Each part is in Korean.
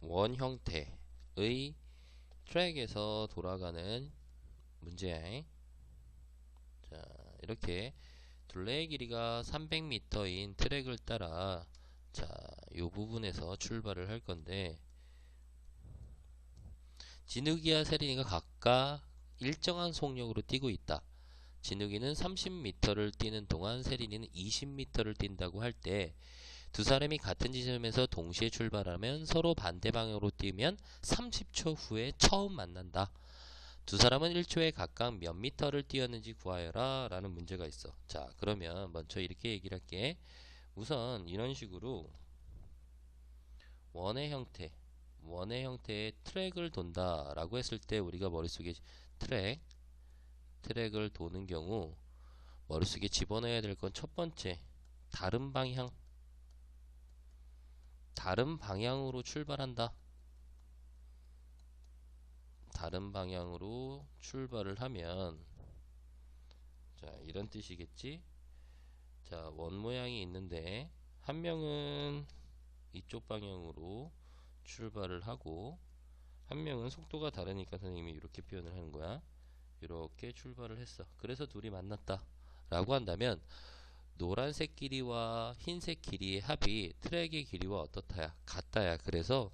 원 형태의 트랙에서 돌아가는 문제. 자, 이렇게 둘레의 길이가 300m인 트랙을 따라 자, 요 부분에서 출발을 할 건데 진욱이와 세린이가 각각 일정한 속력으로 뛰고 있다. 진욱이는 30m를 뛰는 동안 세린이는 20m를 뛴다고 할 때 두 사람이 같은 지점에서 동시에 출발하면 서로 반대 방향으로 뛰면 30초 후에 처음 만난다. 두 사람은 1초에 각각 몇 미터를 뛰었는지 구하여라 라는 문제가 있어. 자, 그러면 먼저 이렇게 얘기를 할게. 우선 이런 식으로 원의 형태의 트랙을 돈다 라고 했을 때 우리가 머릿속에 트랙을 도는 경우 머릿속에 집어넣어야 될 건 첫 번째, 다른 방향으로 출발한다. 다른 방향으로 출발을 하면 자, 이런 뜻이겠지. 자, 원 모양이 있는데 한 명은 이쪽 방향으로 출발을 하고 한 명은 속도가 다르니까 선생님이 이렇게 표현을 하는 거야. 이렇게 출발을 했어. 그래서 둘이 만났다 라고 한다면 노란색 길이와 흰색 길이의 합이 트랙의 길이와 어떻다야? 같다야. 그래서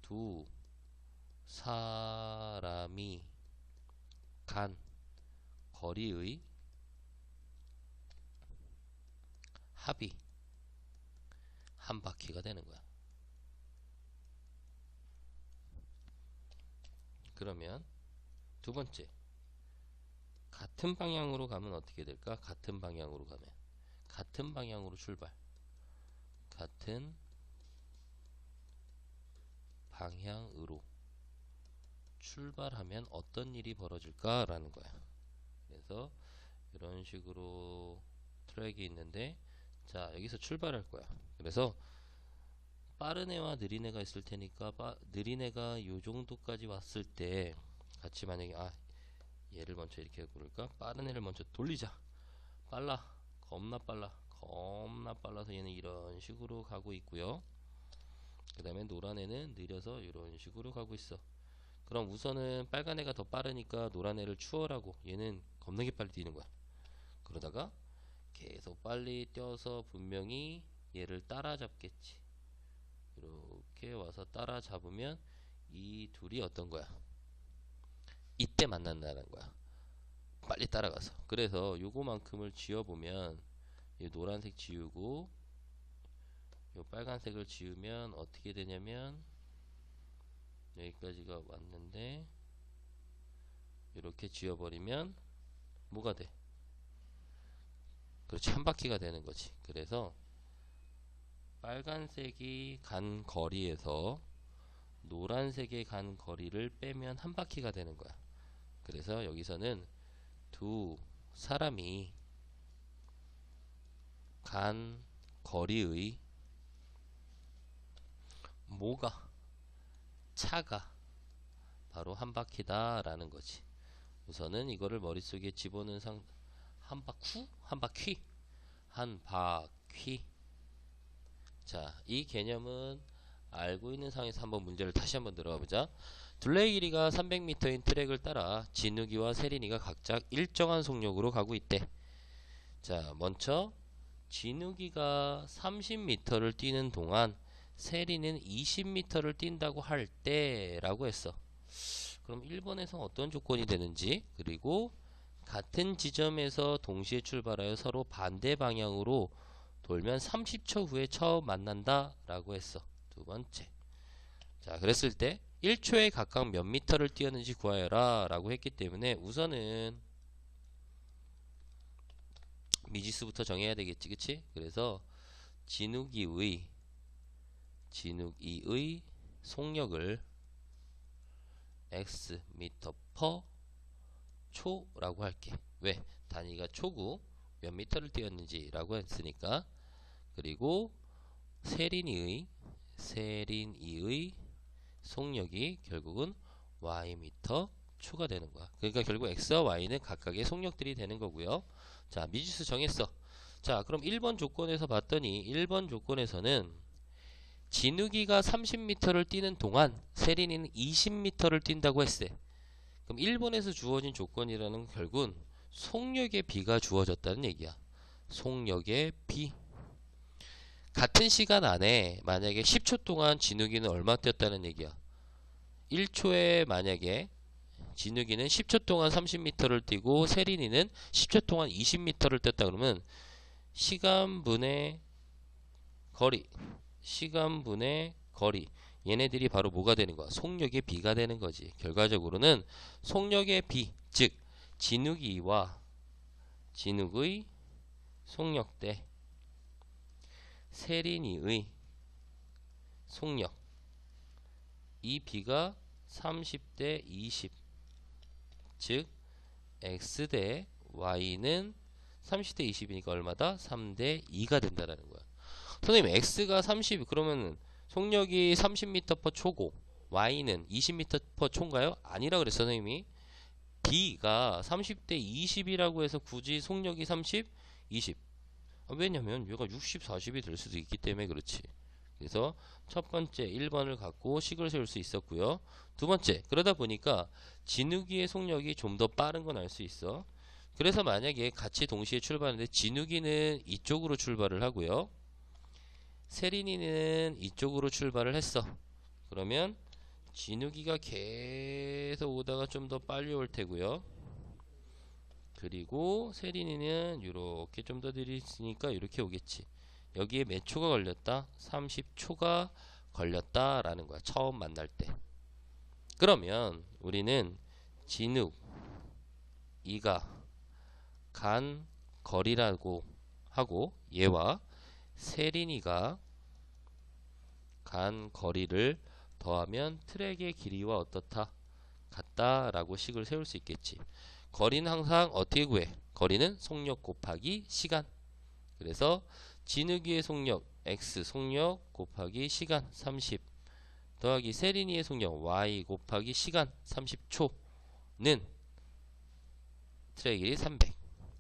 두 사람이 간 거리의 합이 한 바퀴가 되는 거야. 그러면 두 번째, 같은 방향으로 가면 어떻게 될까? 같은 방향으로 출발. 같은 방향으로 출발하면 어떤 일이 벌어질까? 라는 거야. 그래서 이런 식으로 트랙이 있는데 자, 여기서 출발할 거야. 그래서 빠른 애와 느린 애가 있을 테니까 느린 애가 요 정도까지 왔을 때 같이 만약에 얘를 먼저 이렇게 고를까? 빠른 애를 먼저 돌리자. 겁나 빨라서 얘는 이런 식으로 가고 있고요. 그 다음에 노란 애는 느려서 이런 식으로 가고 있어. 그럼 우선은 빨간 애가 더 빠르니까 노란 애를 추월하고 얘는 겁나게 빨리 뛰는 거야. 그러다가 계속 빨리 뛰어서 분명히 얘를 따라잡겠지. 이렇게 와서 따라잡으면 이 둘이 어떤 거야? 이때 만난다는 거야. 빨리 따라가서. 그래서 요거만큼을 지워보면 이 노란색 지우고 요 빨간색을 지우면 어떻게 되냐면 여기까지가 왔는데 이렇게 지워버리면 뭐가 돼? 그렇지, 한 바퀴가 되는 거지. 그래서 빨간색이 간 거리에서 노란색이 간 거리를 빼면 한 바퀴가 되는 거야. 그래서 여기서는 두 사람이 간 거리의 차가 바로 한 바퀴다 라는 거지. 우선은 이거를 머릿속에 집어넣은 한 바퀴. 자, 이 개념은 알고 있는 상황에서 한번 문제를 다시 한번 들어가 보자. 둘레의 길이가 300m인 트랙을 따라 진욱이와 세린이가 각자 일정한 속력으로 가고 있대. 자, 먼저 진욱이가 30m를 뛰는 동안 세린이는 20m를 뛴다고 할 때 라고 했어. 그럼 1번에서 어떤 조건이 되는지, 그리고 같은 지점에서 동시에 출발하여 서로 반대 방향으로 돌면 30초 후에 처음 만난다 라고 했어. 두 번째, 자, 그랬을 때 1초에 각각 몇 미터를 뛰었는지 구하여라 라고 했기 때문에 우선은 미지수부터 정해야 되겠지, 그치? 그래서 진욱이의 속력을 x 미터 퍼 초라고 할게. 왜? 단위가 초고 몇 미터를 뛰었는지 라고 했으니까. 그리고 세린이의 속력이 결국은 y 미터 초가 되는 거야. 그러니까 결국 x와 y는 각각의 속력들이 되는 거고요. 자, 미지수 정했어. 자, 그럼 1번 조건에서 봤더니 1번 조건에서는 진욱이가 30m를 뛰는 동안 세린이는 20m를 뛴다고 했어요. 그럼 1번에서 주어진 조건이라는 건 결국은 속력의 B가 주어졌다는 얘기야. 속력의 B. 같은 시간 안에 만약에 10초 동안 진욱이는 얼마 뛰었다는 얘기야. 1초에 만약에 진욱이는 10초 동안 30m를 뛰고 세린이는 10초 동안 20m를 뛰었다 그러면 시간분의 거리, 시간분의 거리, 얘네들이 바로 뭐가 되는 거야? 속력의 B가 되는 거지. 결과적으로는 속력의 B, 즉 진욱이와 진욱의 속력 대 세린이의 속력, 이 B가 30대 20, 즉 X 대 Y는 30대 20이니까 얼마다? 3대 2가 된다라는 거야. 선생님 X가 30, 그러면 속력이 30m/초고 Y는 20m/초인가요? 아니라 그랬어 선생님이. B가 30대 20이라고 해서 굳이 속력이 30, 20. 왜냐면 얘가 60, 40이 될 수도 있기 때문에 그렇지. 그래서 첫 번째 1번을 갖고 식을 세울 수 있었고요. 두 번째, 그러다 보니까 진욱이의 속력이 좀 더 빠른 건 알 수 있어. 그래서 만약에 같이 동시에 출발하는데 진욱이는 이쪽으로 출발을 하고요. 세린이는 이쪽으로 출발을 했어. 그러면 진욱이가 계속 오다가 좀 더 빨리 올 테고요. 그리고 세린이는 이렇게 좀 더 느리니까 이렇게 오겠지. 여기에 몇 초가 걸렸다? 30초가 걸렸다라는 거야. 처음 만날 때. 그러면 우리는 진욱이가 간 거리라고 하고 얘와 세린이가 간 거리를 더하면 트랙의 길이와 어떻다? 같다라고 식을 세울 수 있겠지. 거리는 항상 어떻게 구해? 거리는 속력 곱하기 시간. 그래서 진욱이의 속력 X 속력 곱하기 시간 30 더하기 세린이의 속력 Y 곱하기 시간 30초는 트랙 길이 300.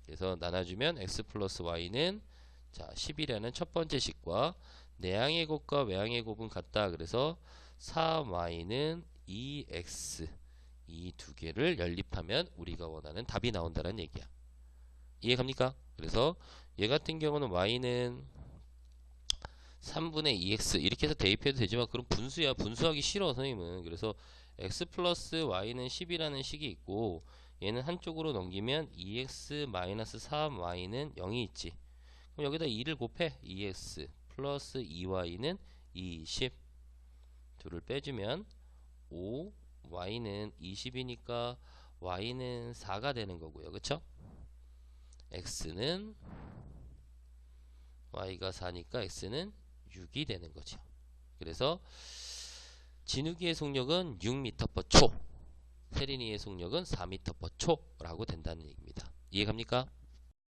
그래서 나눠주면 X 플러스 Y는 자 10이라는 첫 번째 식과 내항의 곱과 외항의 곱은 같다. 그래서 3Y는 2X 이 두 개를 연립하면 우리가 원하는 답이 나온다는 얘기야. 이해갑니까? 그래서 얘 같은 경우는 Y는 3분의 2X 이렇게 해서 대입해도 되지만 그럼 분수야. 분수하기 싫어 선생님은. 그래서 X 플러스 Y는 10이라는 식이 있고 얘는 한쪽으로 넘기면 2X 마이너스 3Y는 0이 있지. 그럼 여기다 2를 곱해. 2X 플러스 2Y는 20 둘을 빼주면 5 Y는 20이니까 Y는 4가 되는 거고요. 그쵸? X는 Y가 4니까 X는 6이 되는 거죠. 그래서 진욱이의 속력은 6m/초, 세린이의 속력은 4m/초라고 된다는 얘기입니다. 이해갑니까?